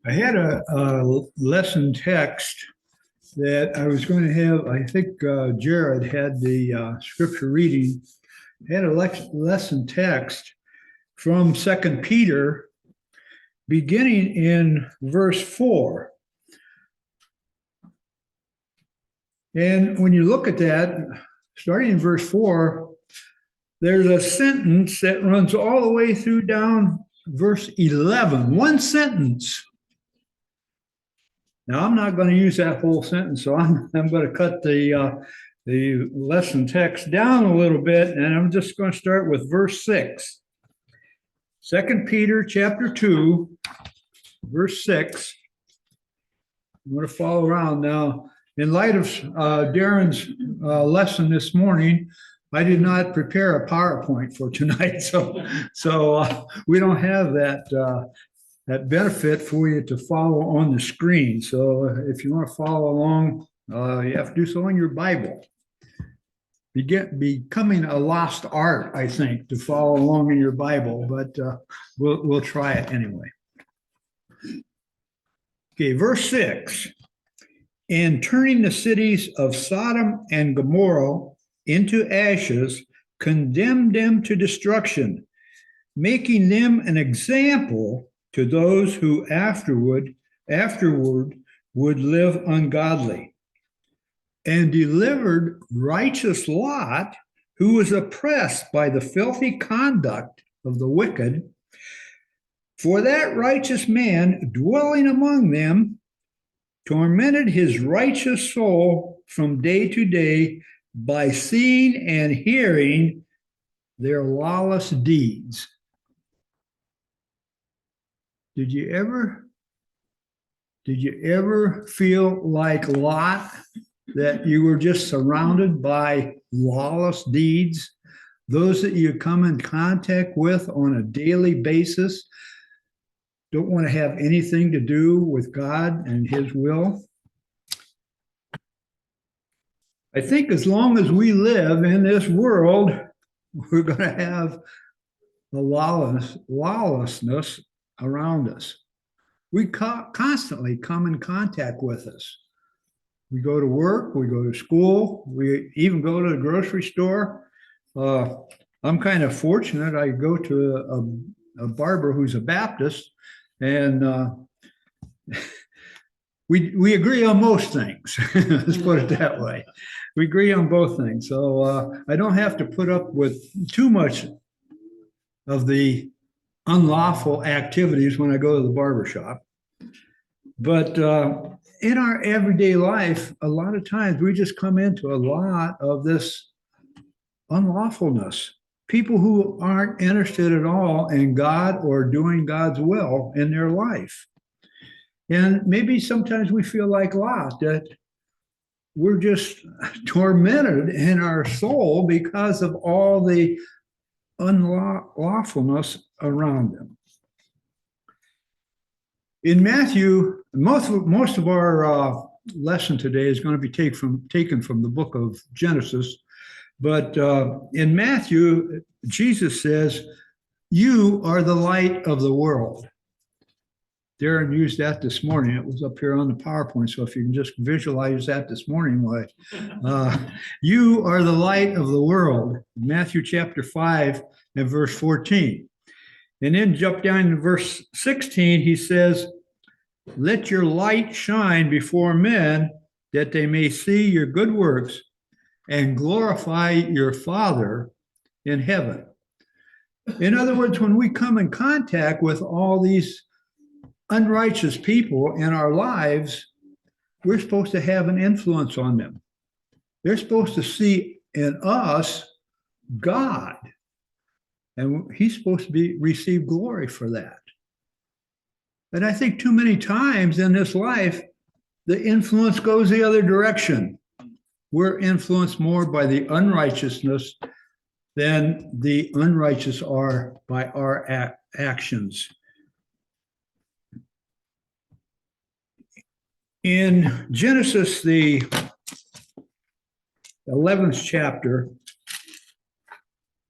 I had a lesson text that I was going to have. I think Jared had the scripture reading. I had a lesson text from Second Peter, beginning in verse 4. And when you look at that, starting in verse 4, there's a sentence that runs all the way through down verse 11. One sentence. Now, I'm not going to use that whole sentence, so I'm going to cut the lesson text down a little bit, and I'm just going to start with verse 6. 2 Peter chapter 2, verse 6. I'm going to follow around now. In light of Darren's lesson this morning, I did not prepare a PowerPoint for tonight, so we don't have that benefit for you to follow on the screen. So if you want to follow along, you have to do so in your Bible. Becoming a lost art, I think, to follow along in your Bible, but we'll try it anyway. Okay, verse 6. And turning the cities of Sodom and Gomorrah into ashes, condemned them to destruction, making them an example to those who afterward would live ungodly, and delivered righteous Lot, who was oppressed by the filthy conduct of the wicked. For that righteous man dwelling among them tormented his righteous soul from day to day by seeing and hearing their lawless deeds. Did you ever feel like Lot, that you were just surrounded by lawless deeds? Those that you come in contact with on a daily basis don't want to have anything to do with God and His will. I think as long as we live in this world, we're going to have the lawlessness around us. We constantly come in contact with us. We go to work, we go to school, we even go to the grocery store. I'm kind of fortunate. I go to a barber who's a Baptist, and we agree on most things. Let's put it that way. We agree on both things. So I don't have to put up with too much of the unlawful activities when I go to the barber shop. But in our everyday life, a lot of times we just come into a lot of this unlawfulness. People who aren't interested at all in God or doing God's will in their life. And maybe sometimes we feel like Lot, that we're just tormented in our soul because of all the unlawfulness around them. In Matthew, most of our lesson today is going to be taken from the book of Genesis. But in Matthew, Jesus says, "You are the light of the world." Darren used that this morning. It was up here on the PowerPoint, so if you can just visualize that this morning, you are the light of the world. Matthew chapter 5 and verse 14. And then jump down to verse 16, he says, "Let your light shine before men, that they may see your good works and glorify your Father in heaven." In other words, when we come in contact with all these unrighteous people in our lives, we're supposed to have an influence on them. They're supposed to see in us God, and He's supposed to receive glory for that. And I think too many times in this life, the influence goes the other direction. We're influenced more by the unrighteousness than the unrighteous are by our actions. In Genesis, the 11th chapter,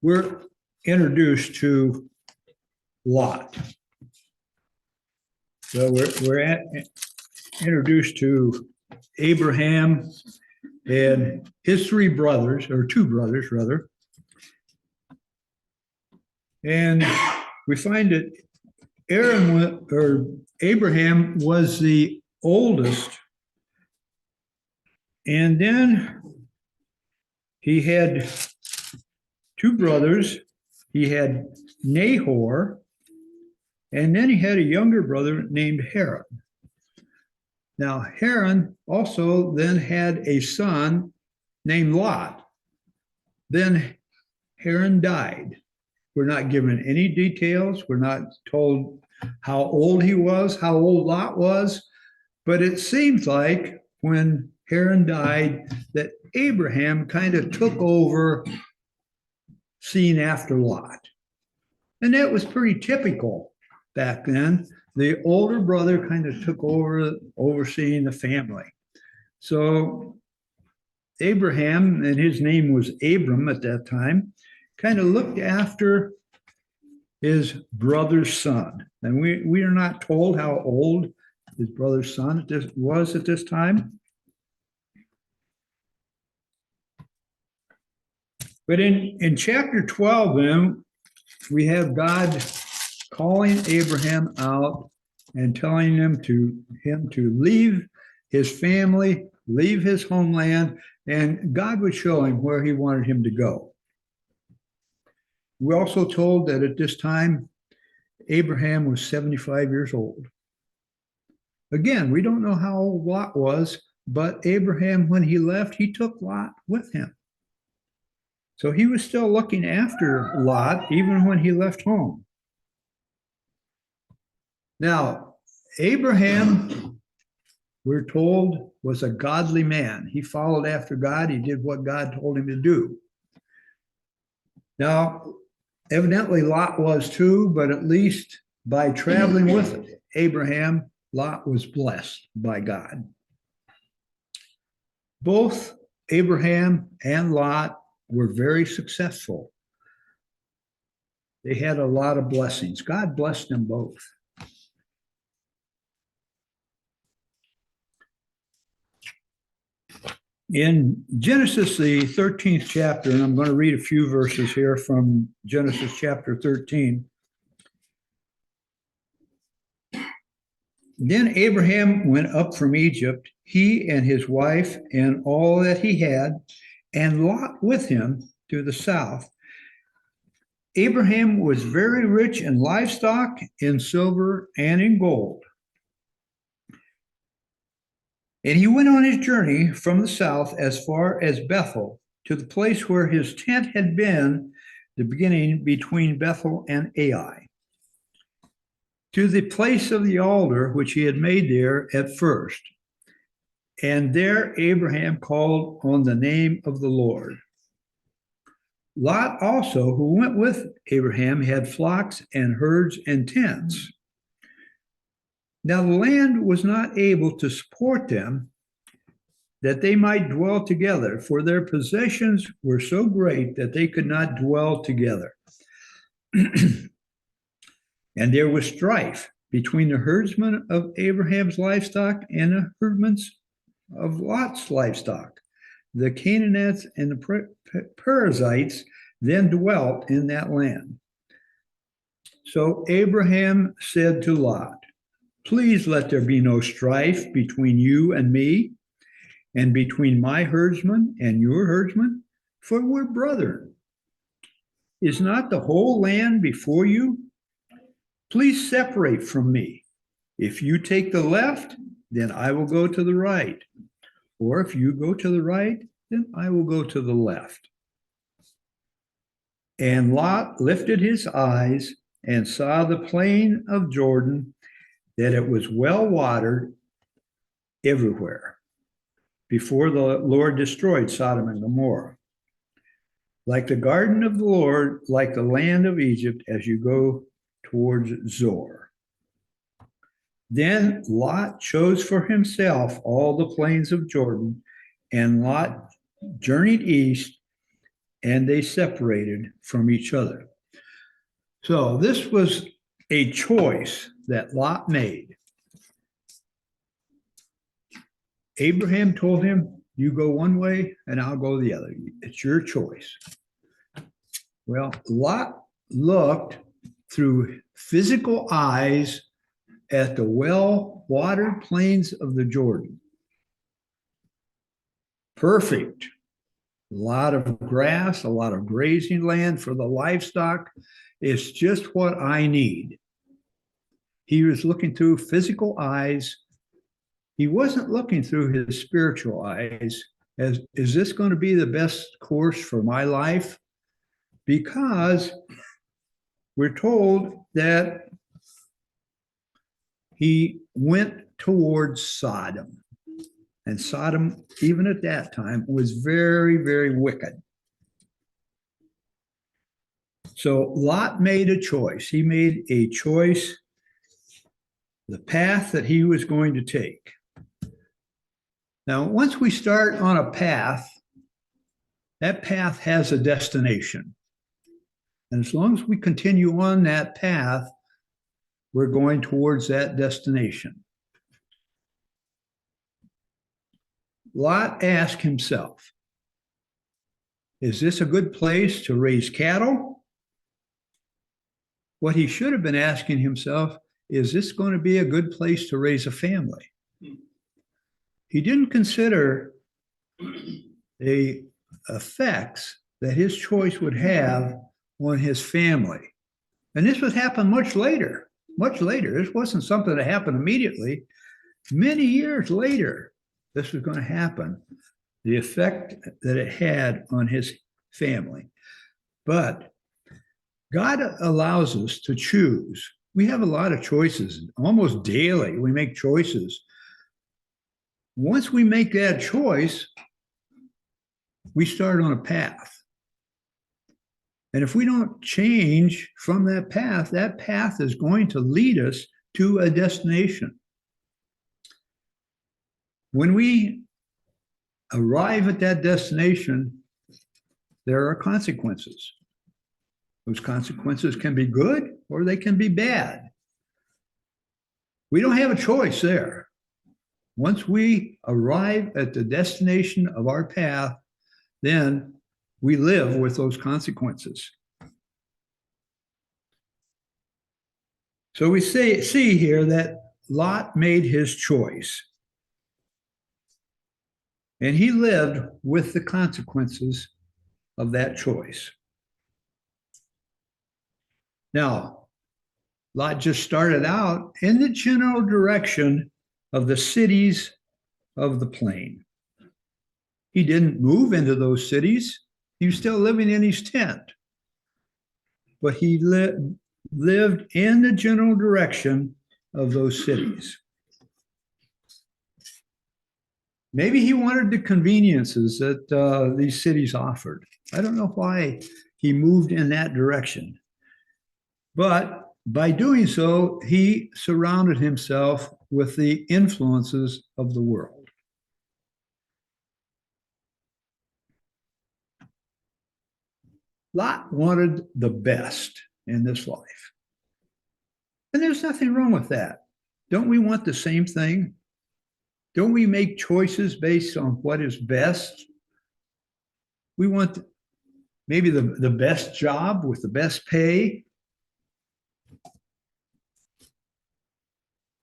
we're introduced to Lot. So introduced to Abraham and his three brothers, or two brothers rather. And we find that Abraham was the oldest. And then he had two brothers. He had Nahor, and then he had a younger brother named Haran. Now, Haran also then had a son named Lot. Then Haran died. We're not given any details. We're not told how old he was, how old Lot was, but it seems like when Haran died that Abraham kind of took over seeing after Lot. And that was pretty typical back then. The older brother kind of took over overseeing the family. So Abraham, and his name was Abram at that time, kind of looked after his brother's son. And we are not told how old his brother's son was at this time. But in chapter 12, then, we have God calling Abraham out and telling him to leave his family, leave his homeland, and God would show him where he wanted him to go. We're also told that at this time, Abraham was 75 years old. Again, we don't know how old Lot was, but Abraham, when he left, he took Lot with him. So he was still looking after Lot even when he left home. Now, Abraham, we're told, was a godly man. He followed after God. He did what God told him to do. Now, evidently Lot was too, but at least by traveling with Abraham, Lot was blessed by God. Both Abraham and Lot were very successful. They had a lot of blessings. God blessed them both. In Genesis, the 13th chapter, and I'm going to read a few verses here from Genesis chapter 13. Then Abraham went up from Egypt, he and his wife and all that he had, and Lot with him to the south. Abraham was very rich in livestock, in silver, and in gold. And he went on his journey from the south as far as Bethel, to the place where his tent had been, the beginning between Bethel and Ai, to the place of the altar which he had made there at first. And there Abraham called on the name of the Lord. Lot also, who went with Abraham, had flocks and herds and tents. Now the land was not able to support them, that they might dwell together, for their possessions were so great that they could not dwell together. And there was strife between the herdsmen of Abraham's livestock and the herdsmen of Lot's livestock. The Canaanites and the Perizzites then dwelt in that land. So Abraham said to Lot, "Please let there be no strife between you and me, and between my herdsmen and your herdsmen, for we're brethren. Is not the whole land before you? Please separate from me. If you take the left, then I will go to the right. Or if you go to the right, then I will go to the left." And Lot lifted his eyes and saw the plain of Jordan, that it was well watered everywhere, before the Lord destroyed Sodom and Gomorrah. Like the garden of the Lord, like the land of Egypt, as you go towards Zoar. Then Lot chose for himself all the plains of Jordan, and Lot journeyed east, and they separated from each other. So this was a choice that Lot made. Abraham told him, you go one way and I'll go the other. It's your choice. Well, Lot looked through physical eyes at the well-watered plains of the Jordan. Perfect. A lot of grass, a lot of grazing land for the livestock. It's just what I need. He was looking through physical eyes. He wasn't looking through his spiritual eyes as, is this going to be the best course for my life? Because we're told that he went towards Sodom. And Sodom, even at that time, was very, very wicked. So Lot made a choice. He made a choice, the path that he was going to take. Now, once we start on a path, that path has a destination. And as long as we continue on that path, we're going towards that destination. Lot asked himself, is this a good place to raise cattle? What he should have been asking himself, is this going to be a good place to raise a family? He didn't consider the effects that his choice would have on his family. And this would happen much later, much later. This wasn't something that happened immediately. Many years later, this was going to happen, the effect that it had on his family. But God allows us to choose. We have a lot of choices. Almost daily, we make choices. Once we make that choice, we start on a path. And if we don't change from that path is going to lead us to a destination. When we arrive at that destination, there are consequences. Those consequences can be good or they can be bad. We don't have a choice there. Once we arrive at the destination of our path, then we live with those consequences. So we see here that Lot made his choice. And he lived with the consequences of that choice. Now, Lot just started out in the general direction of the cities of the plain. He didn't move into those cities. He was still living in his tent. But he lived in the general direction of those cities. Maybe he wanted the conveniences that these cities offered. I don't know why he moved in that direction. But by doing so, he surrounded himself with the influences of the world. Lot wanted the best in this life. And there's nothing wrong with that. Don't we want the same thing? Don't we make choices based on what is best? We want maybe the best job with the best pay.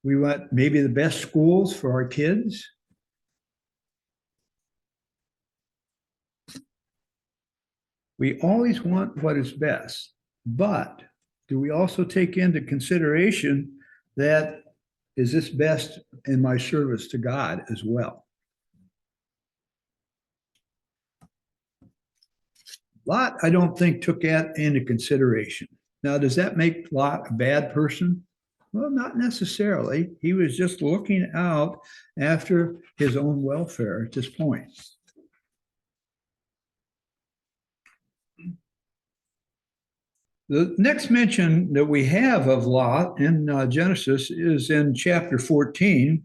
We want maybe the best schools for our kids. We always want what is best, but do we also take into consideration that is this best in my service to God as well? Lot, I don't think, took that into consideration. Now, does that make Lot a bad person? Well, not necessarily. He was just looking out after his own welfare at this point. The next mention that we have of Lot in Genesis is in chapter 14.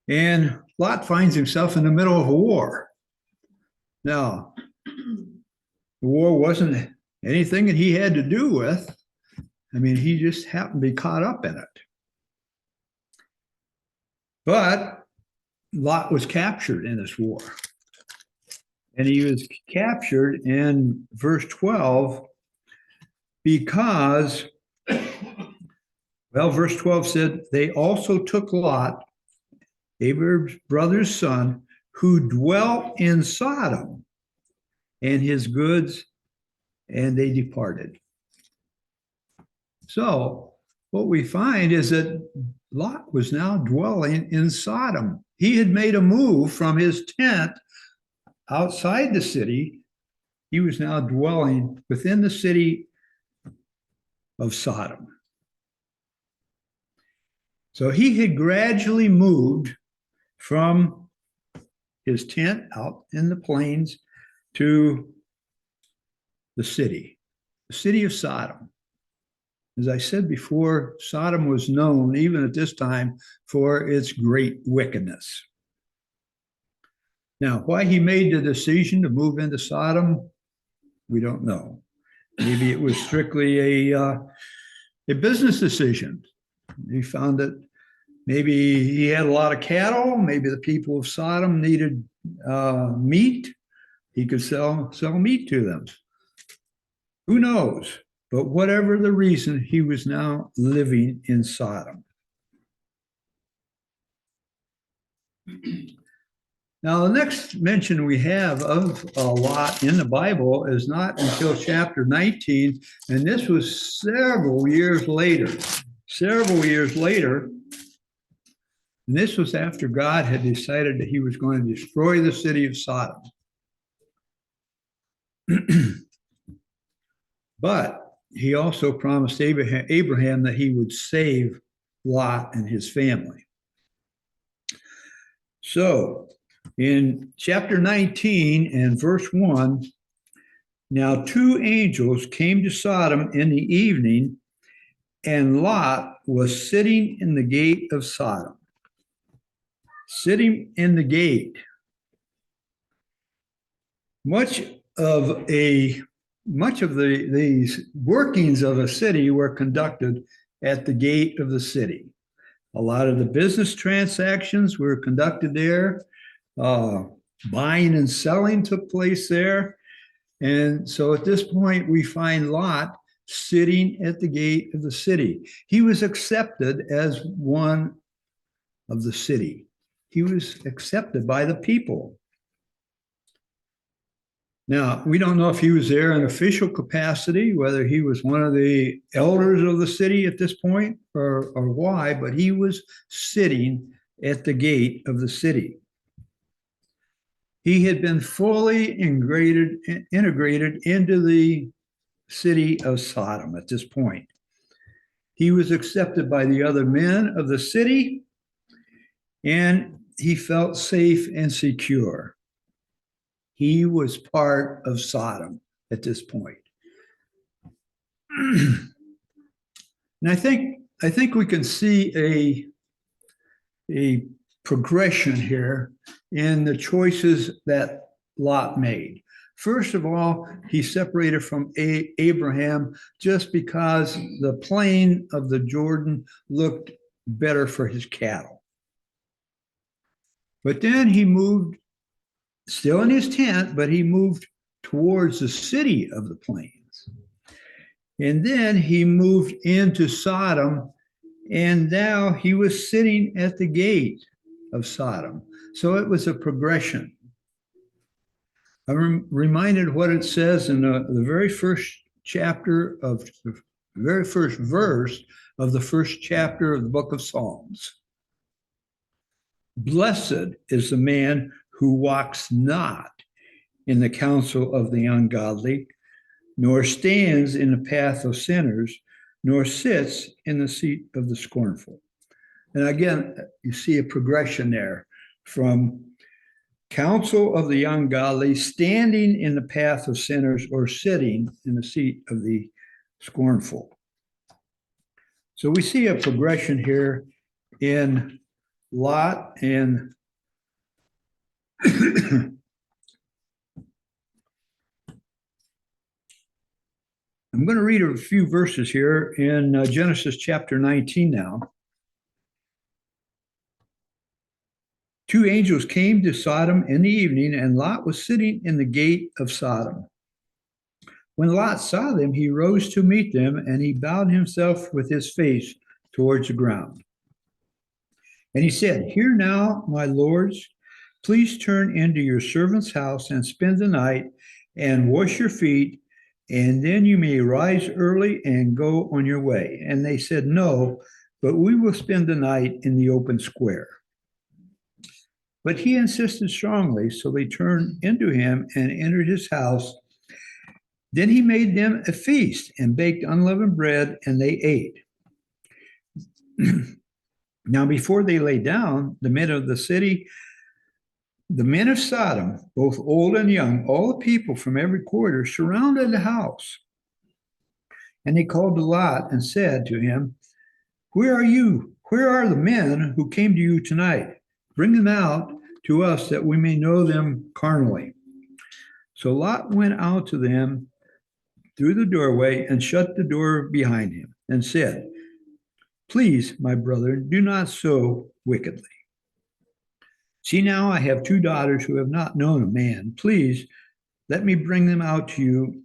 And Lot finds himself in the middle of a war. Now, the war wasn't anything that he had to do with. I mean, he just happened to be caught up in it. But Lot was captured in this war. And he was captured in verse 12 because, well, verse 12 said, they also took Lot, Abraham's brother's son, who dwelt in Sodom, and his goods, and they departed. So what we find is that Lot was now dwelling in Sodom. He had made a move from his tent outside the city. He was now dwelling within the city of Sodom. So he had gradually moved from his tent out in the plains to the city of Sodom. As I said before, Sodom was known, even at this time, for its great wickedness. Now, why he made the decision to move into Sodom, we don't know. Maybe it was strictly a business decision. He found that maybe he had a lot of cattle. Maybe the people of Sodom needed meat. He could sell meat to them. Who knows? But whatever the reason, he was now living in Sodom. Now, the next mention we have of Lot in the Bible is not until chapter 19, and this was several years later. And this was after God had decided that he was going to destroy the city of Sodom. But he also promised Abraham that he would save Lot and his family. So in chapter 19 and verse 1, now 2 angels came to Sodom in the evening, and Lot was sitting in the gate of Sodom. Sitting in the gate. Much of these workings of a city were conducted at the gate of the city. A lot of the business transactions were conducted there. Buying and selling took place there. And so at this point, we find Lot sitting at the gate of the city. He was accepted as one of the city. He was accepted by the people. Now, we don't know if he was there in official capacity, whether he was one of the elders of the city at this point or why, but he was sitting at the gate of the city. He had been fully integrated into the city of Sodom at this point. He was accepted by the other men of the city, and he felt safe and secure. He was part of Sodom at this point. And I think we can see a progression here in the choices that Lot made. First of all, he separated from Abraham just because the plain of the Jordan looked better for his cattle. But then he moved, still in his tent, but he moved towards the city of the plains. And then he moved into Sodom, and now he was sitting at the gate of Sodom. So it was a progression. I'm reminded what it says in the very first chapter of the very first verse of the first chapter of the book of Psalms. Blessed is the man who walks not in the counsel of the ungodly, nor stands in the path of sinners, nor sits in the seat of the scornful. And again, you see a progression there from counsel of the ungodly, standing in the path of sinners, or sitting in the seat of the scornful. So we see a progression here in Lot and I'm going to read a few verses here in Genesis chapter 19 now. two angels came to Sodom in the evening, and Lot was sitting in the gate of Sodom. When Lot saw them, he rose to meet them, and he bowed himself with his face towards the ground. And he said, "Hear now, my lords, please turn into your servant's house and spend the night and wash your feet, and then you may rise early and go on your way." And they said, "No, but we will spend the night in the open square." But he insisted strongly, so they turned into him and entered his house. Then he made them a feast and baked unleavened bread, and they ate. Now, before they lay down, the men of the city, the men of Sodom, both old and young, all the people from every quarter, surrounded the house. And they called to Lot and said to him, "Where are you? Where are the men who came to you tonight? Bring them out to us that we may know them carnally." So Lot went out to them through the doorway and shut the door behind him and said, "Please, my brother, do not so wickedly. See, now I have two daughters who have not known a man. Please let me bring them out to you,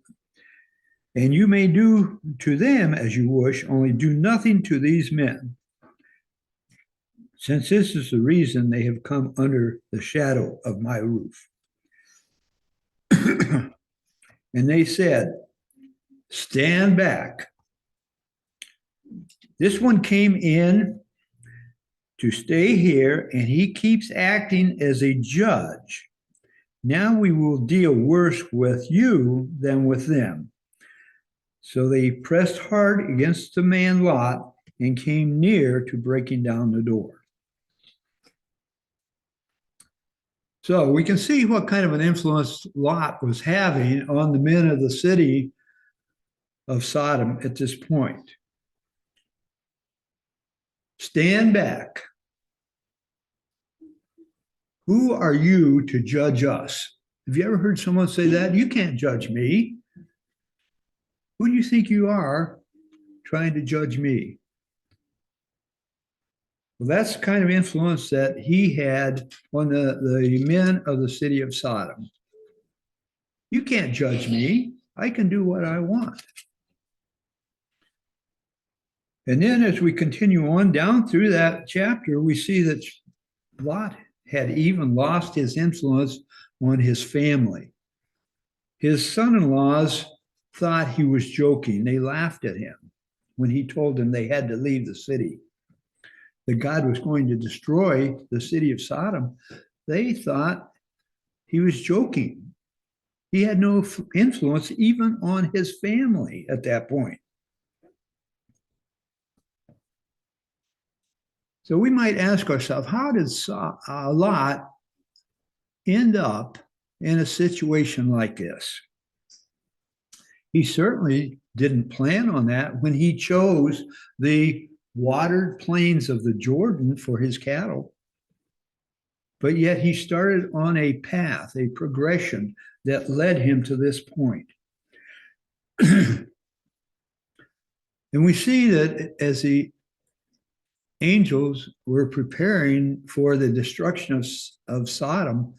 and you may do to them as you wish, only do nothing to these men, since this is the reason they have come under the shadow of my roof." And they said, "Stand back. This one came in to stay here, and he keeps acting as a judge. Now we will deal worse with you than with them." So they pressed hard against the man Lot and came near to breaking down the door. So we can see what kind of an influence Lot was having on the men of the city of Sodom at this point. Stand back. Who are you to judge us? Have you ever heard someone say that? You can't judge me. Who do you think you are trying to judge me? Well, that's the kind of influence that he had on the men of the city of Sodom. You can't judge me. I can do what I want. And then as we continue on down through that chapter, we see that Lot had even lost his influence on his family. His son-in-laws thought he was joking. They laughed at him when he told them they had to leave the city, that God was going to destroy the city of Sodom. They thought he was joking. He had no influence even on his family at that point. So we might ask ourselves, how did Lot end up in a situation like this? He certainly didn't plan on that when he chose the watered plains of the Jordan for his cattle. But yet he started on a path, a progression that led him to this point. And we see that as the angels were preparing for the destruction of Sodom,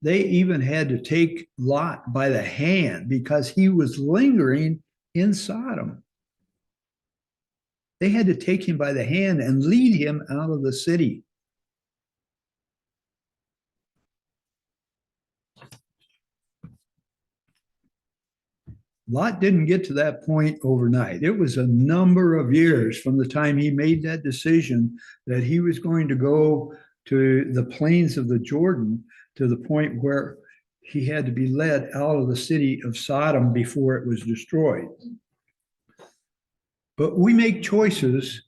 they even had to take Lot by the hand because he was lingering in Sodom. They had to take him by the hand and lead him out of the city. Lot didn't get to that point overnight. It was a number of years from the time he made that decision that he was going to go to the plains of the Jordan to the point where he had to be led out of the city of Sodom before it was destroyed. But we make choices.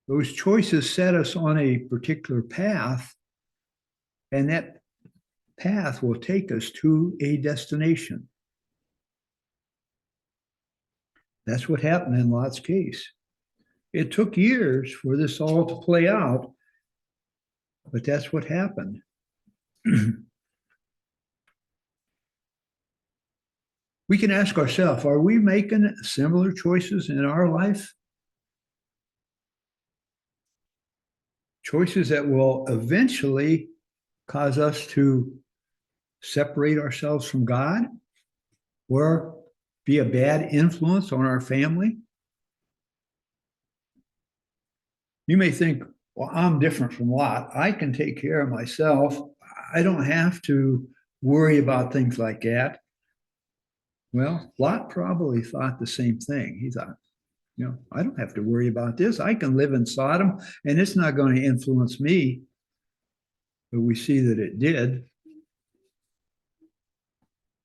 Those choices set us on a particular path, and that path will take us to a destination. That's what happened in Lot's case. It took years for this all to play out, but that's what happened. We can ask ourselves, are we making similar choices in our life? choices that will eventually cause us to separate ourselves from God or be a bad influence on our family. You may think, well, I'm different from Lot. I can take care of myself. I don't have to worry about things like that. Well, Lot probably thought the same thing. He thought, I don't have to worry about this. I can live in Sodom and it's not going to influence me. But we see that it did.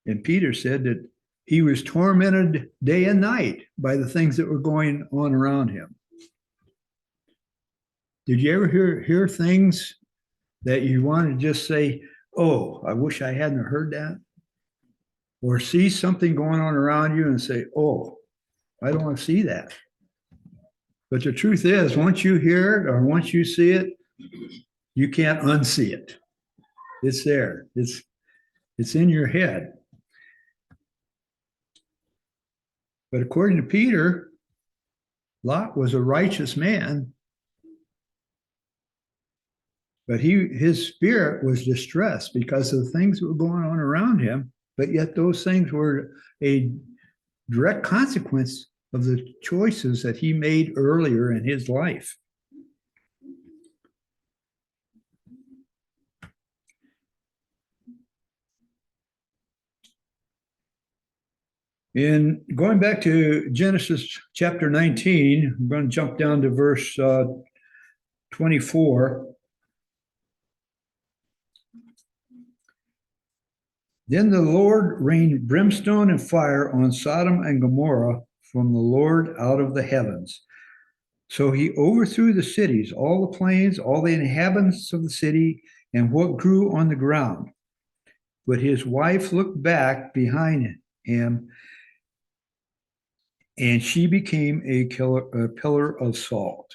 And Peter said that he was tormented day and night by the things that were going on around him. Did you ever hear things that you want to just say, oh, I wish I hadn't heard that? Or see something going on around you and say, oh, I don't want to see that. But the truth is, once you hear it or once you see it, you can't unsee it. It's there. It's in your head. But according to Peter, Lot was a righteous man, but his spirit was distressed because of the things that were going on around him. But yet those things were a direct consequence of the choices that he made earlier in his life. In going back to Genesis chapter 19, I'm going to jump down to verse 24. Then the Lord rained brimstone and fire on Sodom and Gomorrah from the Lord out of the heavens. So he overthrew the cities, all the plains, all the inhabitants of the city, and what grew on the ground. But his wife looked back behind him, and she became a pillar of salt.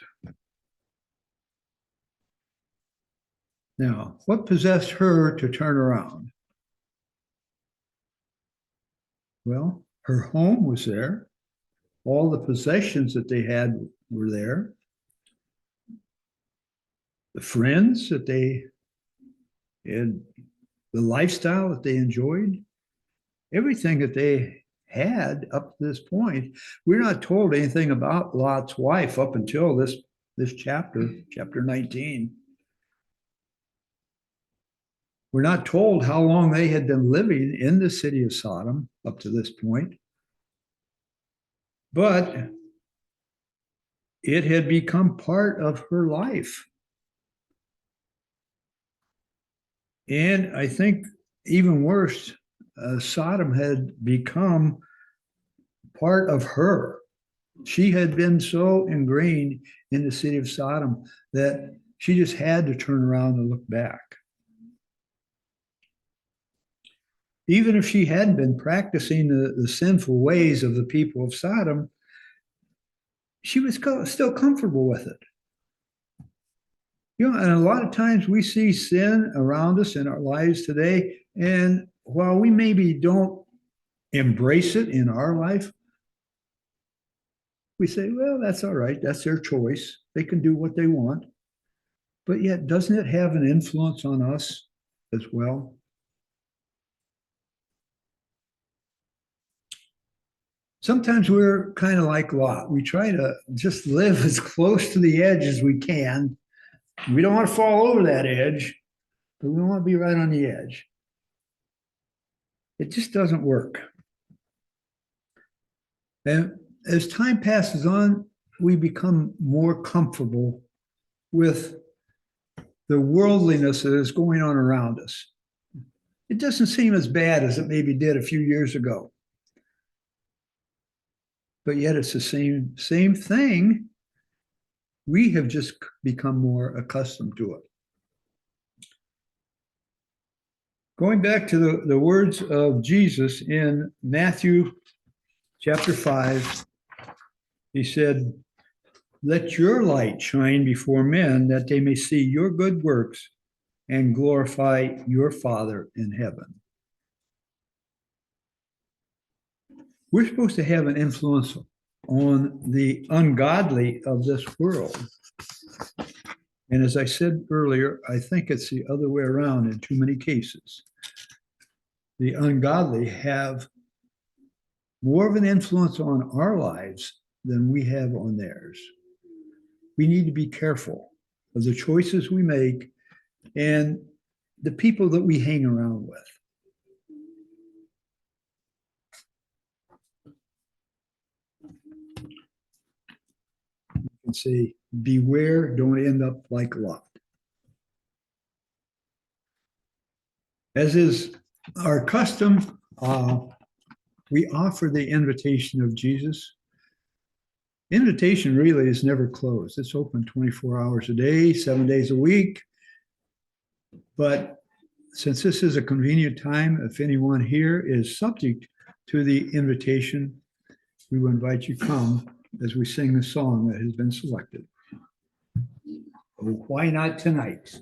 Now, what possessed her to turn around? Well, her home was there. All the possessions that they had were there. The friends that they had, the lifestyle that they enjoyed, everything that they had up to this point. We're not told anything about Lot's wife up until this chapter 19. We're not told how long they had been living in the city of Sodom up to this point. But it had become part of her life. And I think even worse, Sodom had become part of her. She had been so ingrained in the city of Sodom that she just had to turn around and look back. Even if she hadn't been practicing the sinful ways of the people of Sodom, she was still comfortable with it. And a lot of times we see sin around us in our lives today, and while we maybe don't embrace it in our life, we say, well, that's all right. That's their choice. They can do what they want. But yet, doesn't it have an influence on us as well? Sometimes we're kind of like Lot. We try to just live as close to the edge as we can. We don't want to fall over that edge, but we want to be right on the edge. It just doesn't work. And as time passes on, we become more comfortable with the worldliness that is going on around us. It doesn't seem as bad as it maybe did a few years ago. But yet it's the same thing. We have just become more accustomed to it. Going back to the words of Jesus in Matthew chapter 5, he said, "Let your light shine before men, that they may see your good works and glorify your Father in heaven." We're supposed to have an influence on the ungodly of this world. And as I said earlier, I think it's the other way around in too many cases. The ungodly have more of an influence on our lives than we have on theirs. We need to be careful of the choices we make and the people that we hang around with. You can say, beware, don't end up like Lot. As is our custom, we offer the invitation of Jesus. Invitation really is never closed. It's open 24 hours a day, 7 days a week. But since this is a convenient time, if anyone here is subject to the invitation, we will invite you to come as we sing the song that has been selected. Oh, why not tonight?